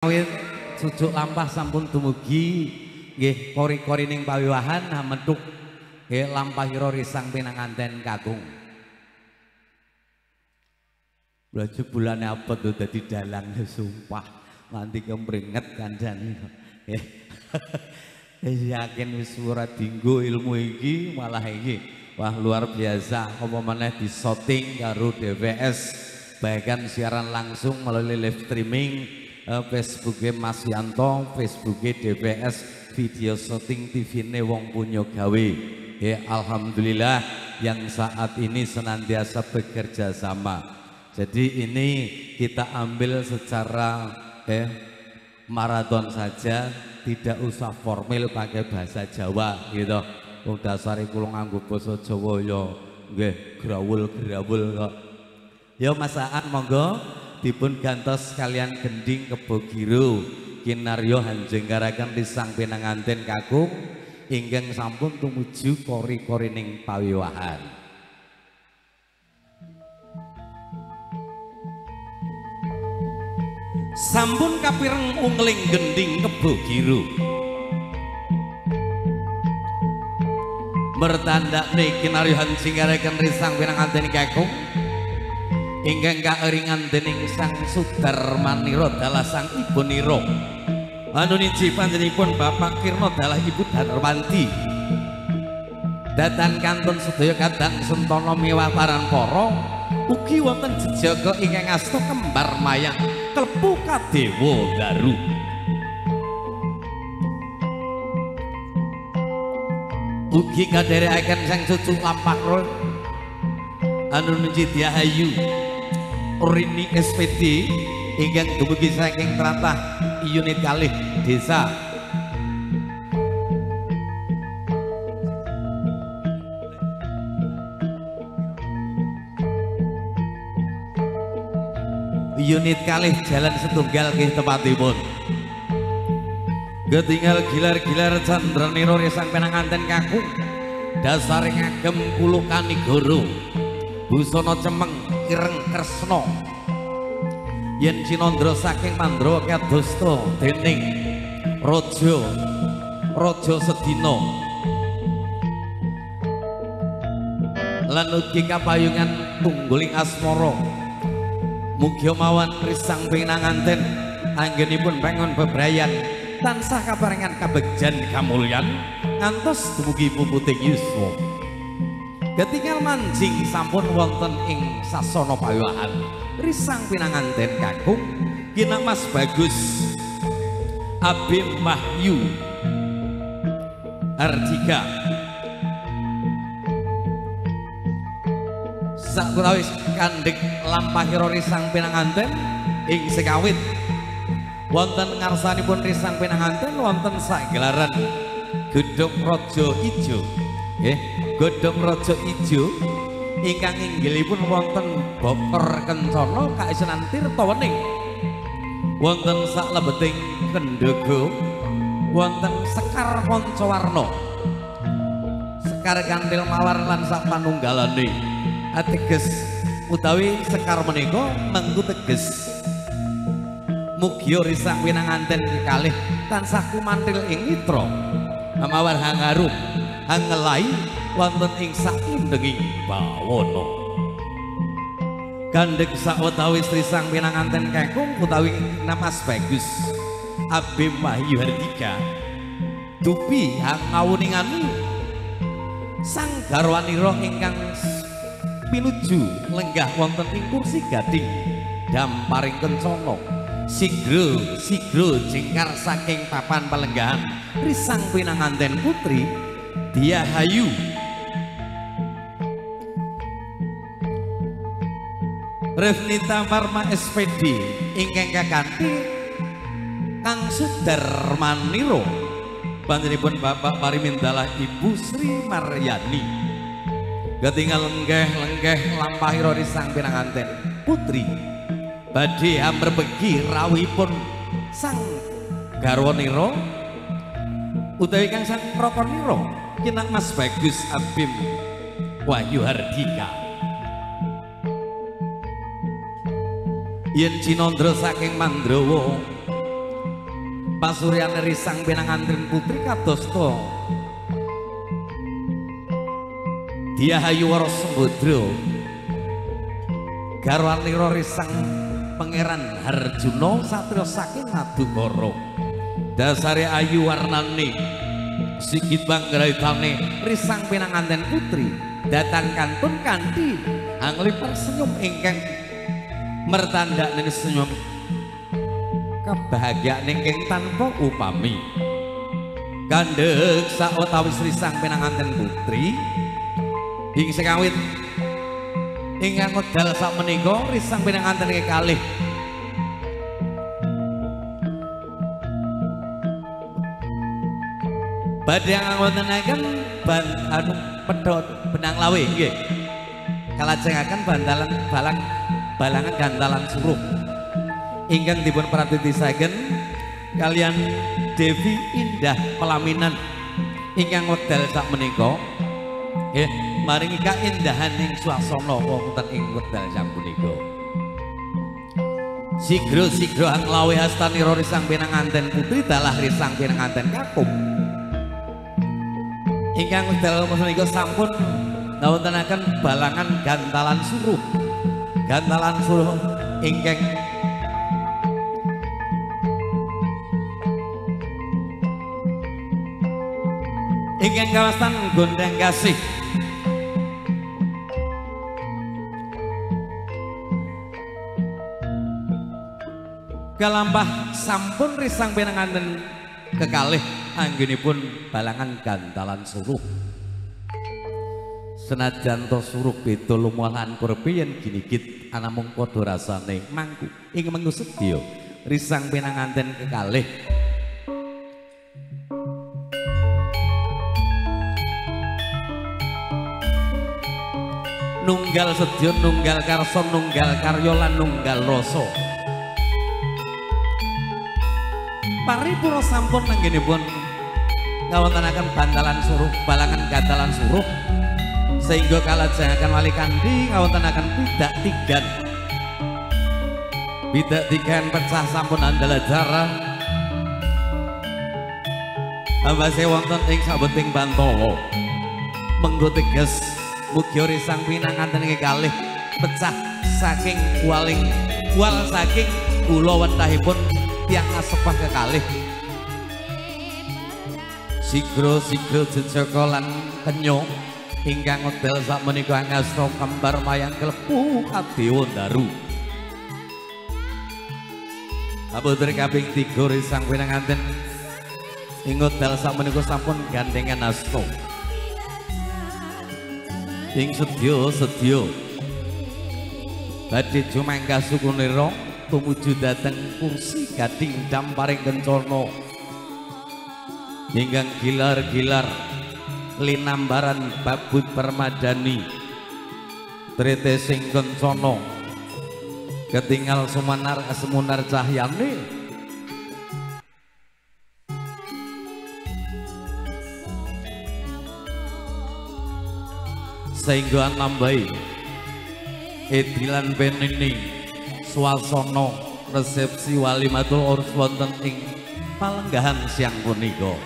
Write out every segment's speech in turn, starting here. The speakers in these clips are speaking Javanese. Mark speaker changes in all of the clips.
Speaker 1: Awit sujuk lampah sampun dumugi nggih kori-kori ning pawiwahan medhuk nggih lampahira risang pinanganten kakung. Lha bulane apa to dadi dalang sumpah nganti kemringet kandhane. Nggih. Yakin wis ora dienggo ilmu iki malah iki. Wah luar biasa apa meneh di shooting karo DWS bahkan siaran langsung melalui live streaming Facebooknya Mas Yanto, Facebooknya DBS, video syuting TV-ne wong punya gawe. Ya alhamdulillah yang saat ini senantiasa bekerja sama. Jadi ini kita ambil secara maraton saja, tidak usah formal pakai bahasa Jawa gitu. Wong dasare kula nganggo basa Jawa ya nggih grawul-grawul kok. Ya masaan monggo dipun gantos kalian gending kebogiro kinaryo hanjenggaraken risang pinanganten kakung ingkang sampun tumuju kori-kori ning pawiwahan. Sampun kapireng ungling gending kebogiro mertandakne kinaryo hanjenggaraken risang pinanganten kakung ingkang kaeringan dening Sang Sudarmanira dalah sang ibunira. Anuniji panjenenganipun Bapak Kirna dalah Ibu Darwanti. Datan kantun sedaya kadang sentana miwah paranpara ugi wonten jejaga ingkang asta kembar mayang klepu kadewa daru. Ugi kadherekaken sang cucu lampah Anuniji Diahayu Rini SPD ingkang dumugi saking tlatah unit kalih desa unit kalih jalan setunggal nggih tepatipun. Ketinggal gilar-gilar candranira risang pinanganten kakung dasare ngagem kulukanigara busana cemeng ireng kresna yen Cinandra saking Mandrawa kadosta dening raja sedina lan ugi kapayungan tungguling asmara mugi mawan risang pinanganten anggenipun bangun bebrayan tansah kaparingan kabegjan kamulyan ngantos dumugi puputing yuswa. Ketinggal manjing sampun wonten ing sasana pawiwahan risang pinanganten kakung kinang Mas Bagus Abim Wahyu Ardika sakutawis kandhik lampahira risang pinanganten ing sekawit wonten ngarsanipun risang pinanganten wonten sagelaran gedhong raja ijo godhong raja ijo ingkang inggilipun wonten Bokor Kencana kaisenan tirta wening wonten saklebeting kendhaga wonten Sekar Pancawarna Sekar Kanthil Mawar lan sapanunggalane ateges utawi Sekar menika mengku teges mugi risang pinanganten kalih tansah kumantil ing mitra mawar hangarum hangelai wonten ing saindenging bawana gandheng sawetawis risang pinanganten kakung utawi Mas Bagus Abim Wahyu Hardika dupi ngawuningani sang garwanira ingkang pinuju lenggah wonten ing kursi gading damparing kencana sigro jingkar saking papan palenggahan risang pinanganten putri Diahayu Revnita Marma SPD ingkang kakanthi Kang Sudarmanira panjenenganipun Bapak Parimindalah Ibu Sri Maryani ketinggal lenggeh lampahira risang pinanganten putri badhe amrebegi rawuhipun sang garwanira utawi kang sang prapanira kinang Mas Bagus Abim Wahyu Hardika yen Cinandra saking Mandrawa pasuryane risang pinanganten putri kadosta Diahayu Wara Sembadra garwanira risang Pangeran Harjuna satriya saking Madukara dasare ayu warnane sigit panggraitane risang pinanganten putri datang kantun kanthi anglipar senyum ingkang mertandakne senyum kebahagiaan ingkang tanpa upami kandhek sawetawis risang pinanganten putri ing sekawit ingkang medal sakmenika risang pinanganten kekalih badhe ngawontenaken anu pedhot benang lawe nggih kalajengaken balangan gantalan suruh ingkang dipun pratitisaken kalian Devi Indah Pelaminan ingkang wekdal sakmenika nggih maringi kaindahaning swasana wonten ing wekdal sapunika sigra-sigra anglawe hastanira risang pinanganten putri dalah risang pinanganten kakung ingkang wekdal menika sampun ngawontenaken balangan gantalan suruh ingkang kawasan Gondang Kasih kalampah sampun risang pinanganten kekalih anggenipun balangan gantalan suruh senajan to suruh beda lumuahan kurpi yen ginigit anamung padha rasane mangku ing mengusedya risang pinanganten kekalih nunggal sedya nunggal karsa nunggal karya lan nunggal rasa paripura sampun anggenipun ngawontenaken bantalan suruh balangan gantalan suruh sehingga kalajengaken wali kandi ngawontenaken bidak tigan pecah sampun andalacara ambase wonten ing sabeting Bantala menggo teges mugi risang pinanganten kekalih pecah saking wal saking kula wentahipun tiang asepah kekalih sigra-sigra jejaka lan kenya ingkang wekdal sakmenika ngasta kembar mayang klepu kadewa daru aboten kaping 3 risang pinanganten ing wekdal sakmenika sampun gandengan asta ing sedya badhe jumangga sukunira tumuju dhateng kursi gading damparing kencana ingkang gilar-gilar linambaran babut permadani trite sing kencana ketingal semunar cahyane sehingga nambahi edilan penini swasana resepsi walimatul urus wonten ing palenggahan siang punika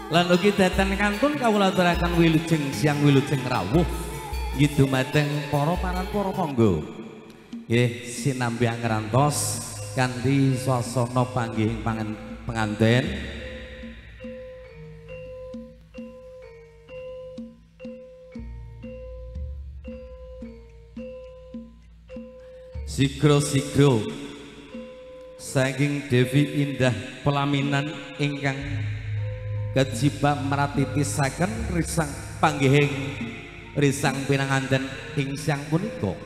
Speaker 1: lan ugi dhateng kantun kawula aturaken wilujeng siang wilujeng rawuh dumateng para monggo nggih sinambi ngrantos kanthi swasana panggihing penganten sigra-sigra saking Devi Indah Pelaminan ingkang kejibak meratitisaken risang panggihing risang pinanganten ing siang punika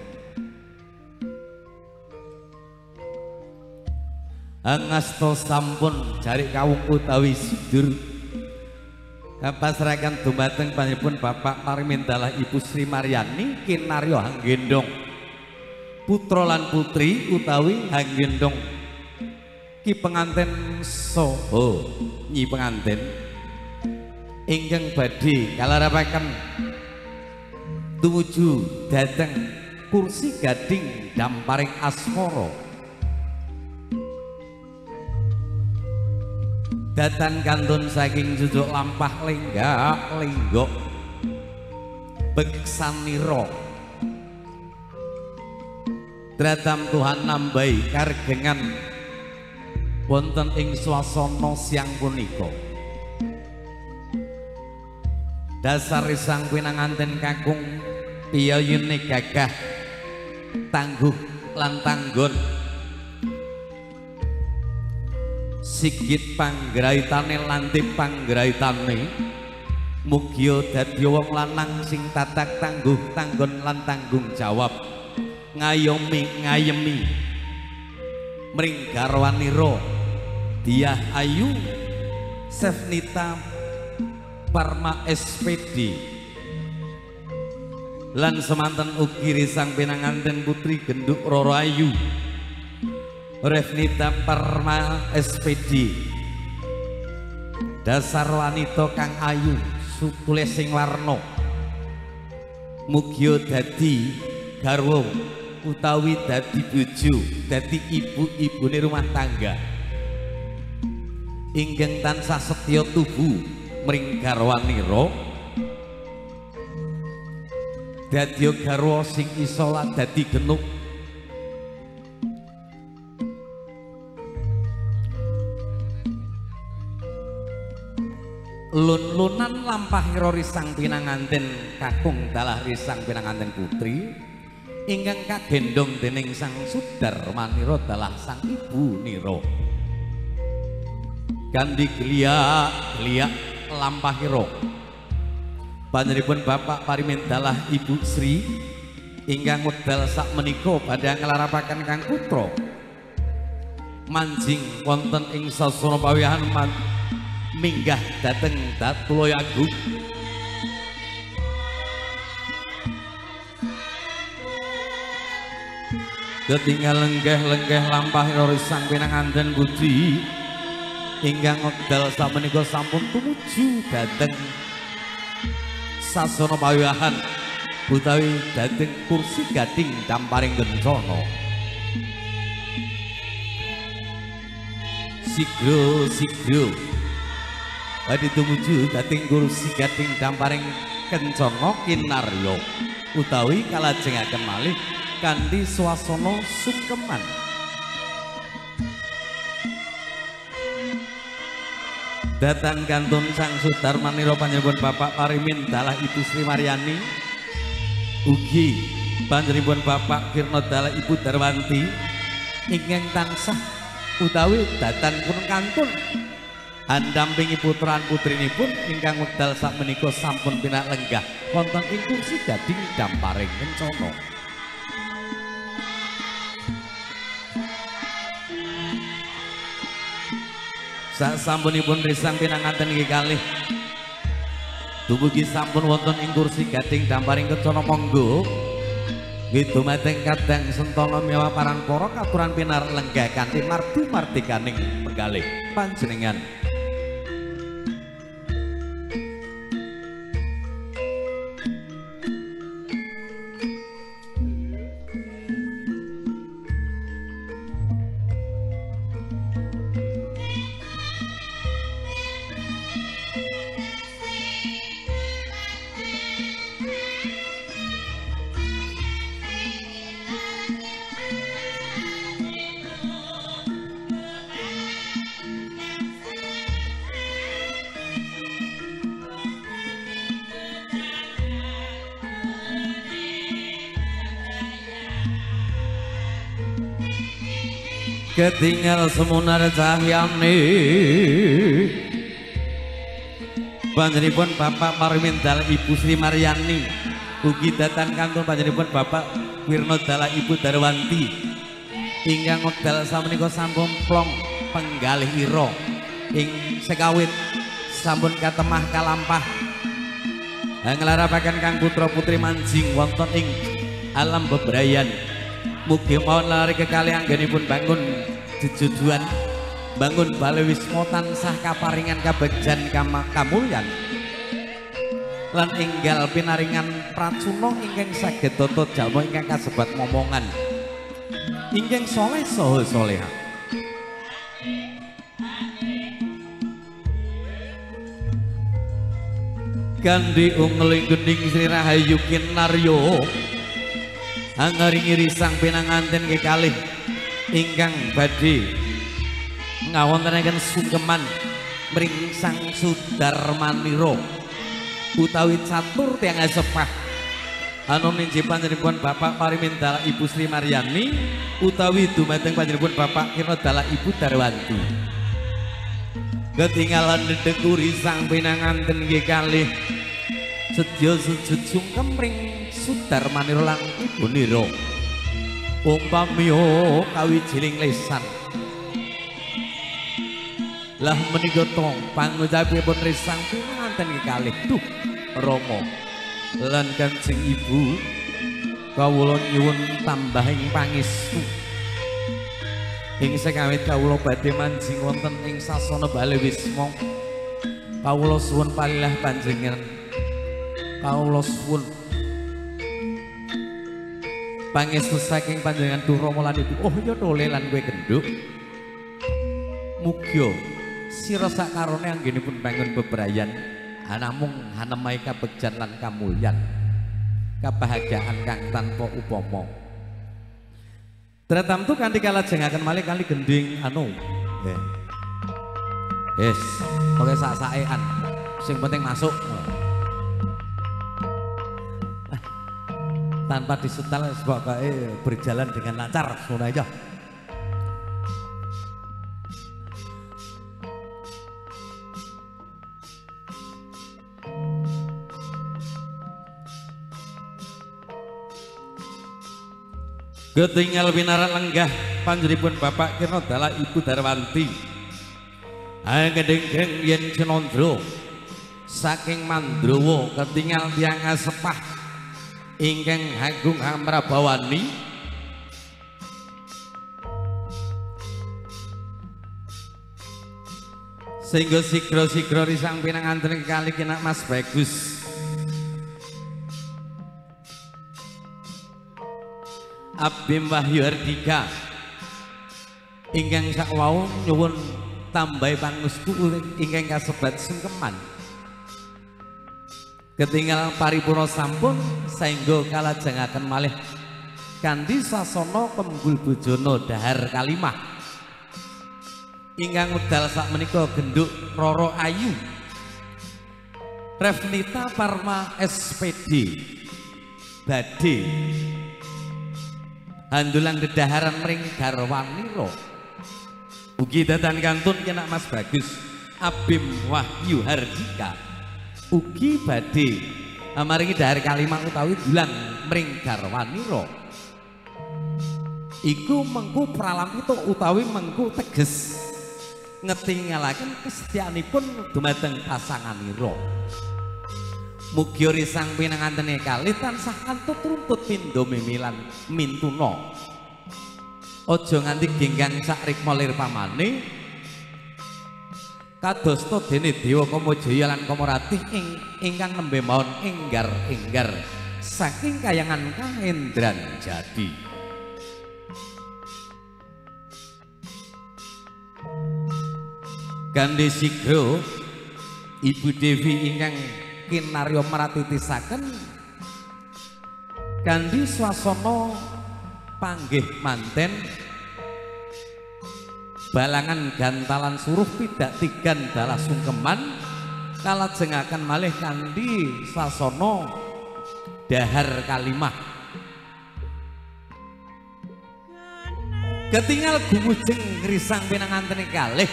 Speaker 1: angasta sampun jarik kawung utawi sidur kapasrahaken dumateng panjenenganipun Bapak Parmindalah Ibu Sri Maryani kinarya hanggendong putra lan putri utawi hanggendong ki penganten soho nyi penganten ingkang badhe kalarapaken tumuju dhateng kursi gading damparing asmara Datan kantun saking jujuk lampah lenggak lenggok beksaniro Dradam Tuhan nambahi kargengan wonten ing swasana siang punika. Dasar sang pinanganten kakung piyayune gagah tangguh lan tanggon sigit panggraitane lantip panggraitane mugia dadi wong lanang sing tatak tangguh tanggon lan tanggung jawab ngayemi mring garwanira Diah Ayu Sefnita Parma SPD lan semanten ugi risang pinanganten putri genduk Roro Ayu Revnita Parma SPD dasar wanita kang ayu sutule sing warna mugia dadi garwa utawi dadi bojo dadi ibu-ibune rumah tangga ingkang tansah setya tuhu mring garwanira dadi garwa sing isa dadi genuk lun-lunan lampahira risang pinanganten kakung dalah risang pinanganten putri ingkang kagendong dening sang Sudarmanira dalah sang ibu nira kandi gliak lampahira panjenenganipun Bapak Parimin dalah Ibu Sri ingkang wedal sak menika badhe nglarapaken kang putra manjing wonten ing sasana pawiyahan minggah dateng Datuloyagung ketinggal lenggeh-lenggeh lampahira risang pinanganten putri ingkang wekdal samenika sampun tumuju dhateng sasana pawiyahan utawi dhateng kursi gading damparing kencana sigro badhe tumuju dhateng kursi gading damparing kencana kinarya utawi kalajengaken malih kanthi swasana sungkeman datang kantun sang Sudarmanira panjenenganipun Bapak Parimin dalah Ibu Sri Maryani ugi panjenenganipun Bapak Kirna dalah Ibu Darwanti ingkang tansah utawi datan pun kantun andampingi putraan putrinipun ingkang wekdal sakmenika sampun pinak lenggah wonten ing kursi gading damparing kencana sasampunipun risang pinanganten inggih kalih dumugi sampun wonten ing kursi gading damparing kencana monggo nggih dumateng kadang sentana miyawa paranpara katuran pinar lenggah kanthi mardu mardikaning penggalih panjenengan ketinggal semunar cahyane panjenenganipun Bapak Parimin dalah Ibu Sri Maryani ugi datang kantun panjenenganipun Bapak Wirna dalah Ibu Darwanti ingkang wekdal samenika sampun plong penggalih ira ing sekawit sampun katemah kalampah nglarapaken kang putra putri manjing wonten ing alam bebrayan mugi mawon lari kekalih anggenipun bangun jejujuan bangun bale wisma tansah kaparingan kabegjan kamulyan lan enggal pinaringan pracuna ingkang saged tata jalma ingkang kasebat momongan ingkang saleh saha salehah Kandi ungling gending Sri Rahayu Kinaryo angaringi risang pinanganten kekalih ingkang badhe ngawontenaken sungkeman mring Sang Sudarmanira utawi catur tiyang sepah anu ninggih panjenenganipun Bapak Parimindala Ibu Sri Maryani utawi dumateng panjenenganipun Bapak Kirnodala Ibu Darwanti. Ketinggalan dedekuri sang pinanganten kekalih sedya sujud sungkem ring Sudarmanira lan Ibunira umpamiya kawijining lesan lah menika tong pangucapipun risang pinanganten kekalih duh Rama lan Kanjeng Ibu kawula nyuwun tambahing pangestu ing sekawit kawula badhe manjing wonten ing sasana Bale Wisma kawula suwun palilah panjenengan kawula suwun pangestu saking panjenengan Duh Rama lan Ibu. Oh ya tole lan kowe genduk mugia sira sakarone anggenipun bangun bebrayan namung hanemai kabegjan lan kamulyan kabahagiaan kang tanpa upama. Tratamtu kanthi kalajengaken malih kali gending anu nggih. Yes, pokoke sak-sakean sing penting masuk. Tanpa disetel pokoke berjalan dengan lancar ngono aja. Ketinggal pinarak lenggah panjenenganipun Bapak Kirnodala Ibu Darwanti angedeng yen Cenandra saking Mandrawa ketinggal tiyang sepah ingkang agung amrabawani sehingga sigra-sigra risang pinanganten kekalih Kinak Mas Bagus Abim Wahyu Hardika ingkang sakwau nyuwun tambahi pangestu ingkang kasebat sungkeman ketinggal paripurna sampun saengga kalajengaken malih kanthi sasana Kembul Bojana Dahar Kalimah ingkang medal sakmenika genduk Roro Ayu Revnita Parma SPD badhe handulan dedaharan mring garwanira ugi dadan kantun Kinak Mas Bagus Abim Wahyu Hardika ugi badhe maringi Dahar Kalimah utawi dulang mring garwanira iku mengku pralamita utawi mengku teges ngetingalaken kesetiaanipun dumateng pasanganira. Mugi risang pinangantene kalih tansah kantut runtut pindha mimilan mintuna. Aja nganti genggang sak rikma lir pamane. Kadosta dene Dewa Kamajaya lan Kamaratih ingkang nembe mawon enggar-enggar saking kayangan Kahendran Jati. Gandhe sigra Ibu Dewi ingkang kinarya maratitisaken kanthi swasana panggih manten balangan gantalan suruh pidak tigan dalah sungkeman kalajengaken malih kanthi swasana Dahar Kalimah ketinggal gumujeng risang pinangantene kalih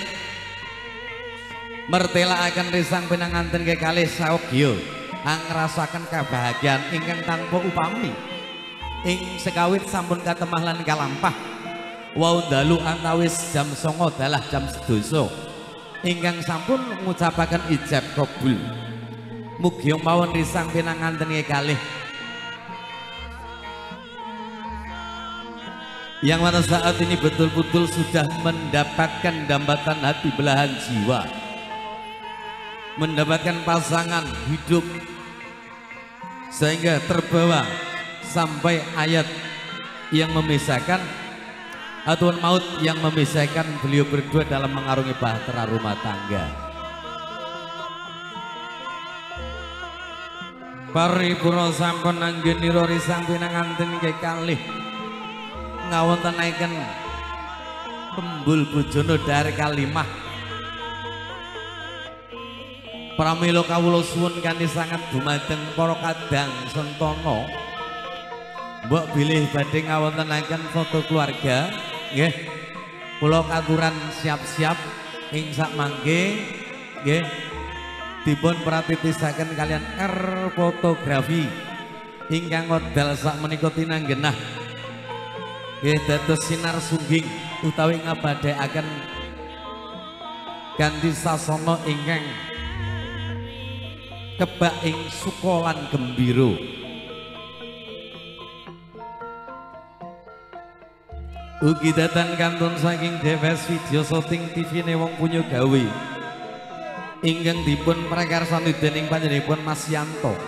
Speaker 1: mertelakaken risang pinanganten kekalih saogya angrasaken kabahagiaan ingkang tanpa upami ing sekawit sampun katemah lan kalampah wau dalu antawis jam 09.00 dalah jam 12 ingkang sampun ngucapaken ijab kabul mugi mawon risang pinanganten kekalih yang mana saat ini betul-betul sudah mendapatkan dambatan hati belahan jiwa mendapatkan pasangan hidup sehingga terbawa sampai ayat yang memisahkan atau maut yang memisahkan beliau berdua dalam mengarungi bahtera rumah tangga. paripurna sampun anggenira risang pinanganten kekalih ngawontenaken Kembul Bojono Dar Kalimah pramila kawula suwun kanthi sanget dumateng para kadang sentana mbok bilih badhe ngawontenaken foto keluarga nggih kula katuran siap-siap ing sak mangke nggih dipun pratitisaken kalian fotografi ingkang wekdal sak menika tinanggenah nggih dados sinar sungging utawi ngabadhekaken ganti sasana ingkang kebak ing suka lan gembira. Ugi datan kantun saking DVS Video Shooting TV ne wong punya gawe ingkang dipun prakarsani dening panjenenganipun Mas Yanto.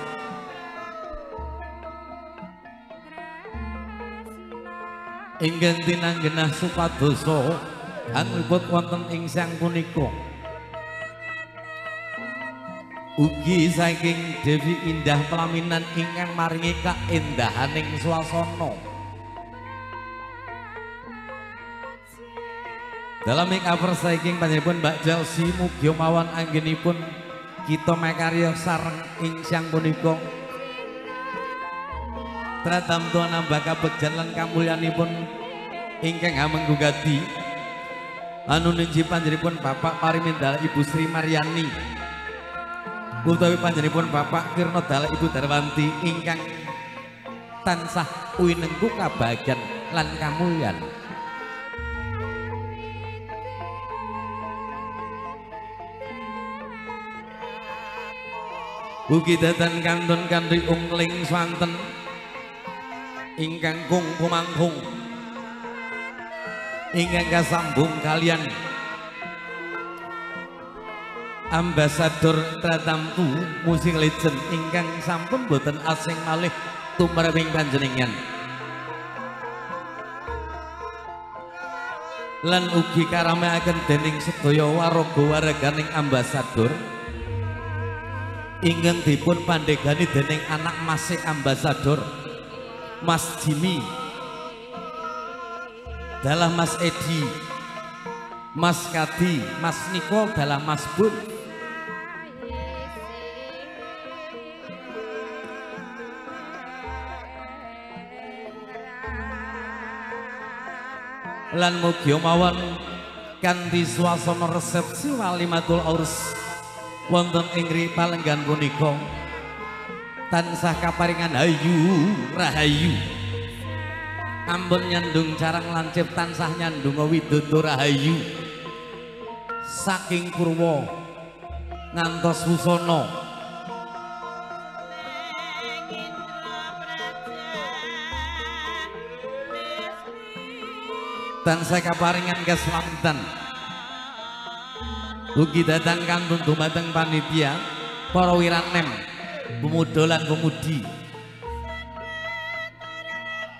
Speaker 1: Ingkang tinanggenah supadosa angliput wonten ing sang punika. Ugi saking Dewi Indah Pelaminan ingkang maringi kaendahaning swasana. Dalam cover saking panjenenganipun Mbak Jalsi mugi mawon anggenipun kita makarya sareng ing sang punika. Tratamtu nambah kabegjan lan kamulyanipun ingkang amenggugati anu ninji panjenenganipun Bapak Parimindala Ibu Sri Maryani utawi panjenenganipun Bapak Kirna Dala Ibu Darwanti ingkang tansah uwinengku kabagyan lan kamulyan. Ugi datan kantun kanthi ungling swanten ingkang kung kumangkung ingkang kasambung kalian ambasador tratamtu musik legend ingkang sampun boten asing malih tumraping panjenengan lan ugi karameaken dening sedaya waraga waraganing ambasador ingkang dipun pandegani dening anak masih ambasador Mas Jimmy dalam Mas Edi, Mas Kadi, Mas Niko dalam Mas Bun. Lan mugi mawon kanthi swasana resepsi walimatul aurs wonten ing palenggan punika tansah kaparingan hayu rahayu ampun nyandung carang lancip tansah nyandung widodo rahayu saking Purwa ngantos Wusana tansah kaparingan keselamatan. Ugi datang kantun dumateng panitia para wiranem pemuda lan pemudi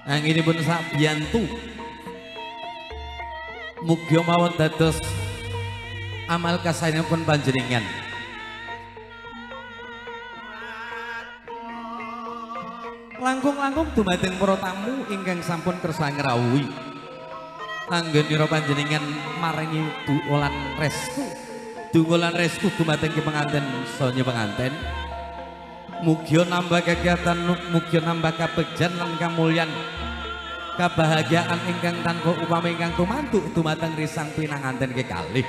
Speaker 1: anggenipun sabiyantu mugi mawon dados amal kasaenipun panjenengan. Langkung-langkung dumateng para tamu ingkang sampun kersa ngrawuhi anggenira panjenengan maringi duolan restu dungolan restu dumateng penganten sonya penganten. Mugi nambah kegiatan, mugi nambah kabegjan lan kamulyan kebahagiaan ingkang tanpa upami ingkang tumantuk dumateng risang pinanganten kekalih.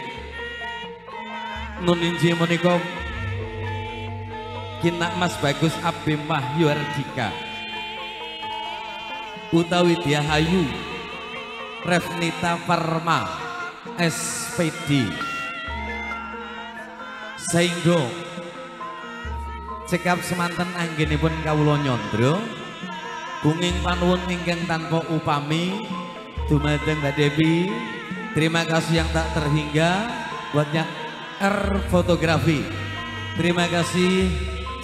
Speaker 1: Nun inji menika Kinak Mas Bagus Abim Wahyu Ardika utawi Diahayu Revnita Farma SPD Saindo cekap semanten anggenipun kawula nyandra bunging panuwun ingkang tanpa upami dumateng Mbak Devi. Terima kasih yang tak terhingga buatnya fotografi. Terima kasih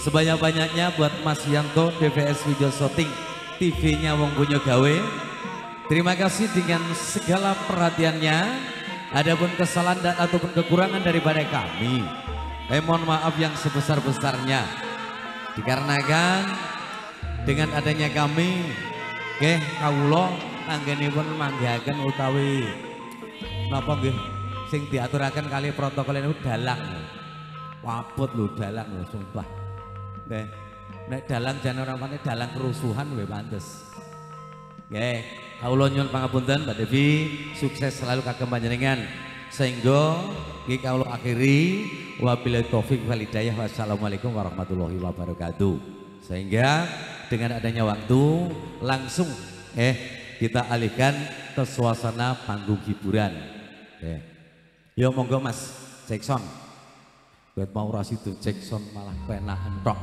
Speaker 1: sebanyak-banyaknya buat Mas Yanto DVS Video Shooting TV-nya wong punya gawe. Terima kasih dengan segala perhatiannya. Adapun kesalahan dan ataupun kekurangan daripada kami, mohon maaf yang sebesar-besarnya. Dikarenakan dengan adanya kami nggih kawula anggenipun manggihaken utawi napa nggih sing diaturaken kali protokol niku dalang. Waput lho dalang lho sumpah. Nggih. Nek dalang jan ora pane dalang kerusuhan nggih pantes. Nggih, kawula nyuwun pangapunten Mbak Devi, sukses selalu kagem panjenengan. Sehingga iki kawula akhiri wabillahi taufik wal hidayah. Wassalamualaikum warahmatullahi wabarakatuh. Sehingga dengan adanya waktu langsung kita alihkan ke suasana panggung hiburan. Yo monggo Mas Jackson. Buat mau rasidu Jackson malah penak entok.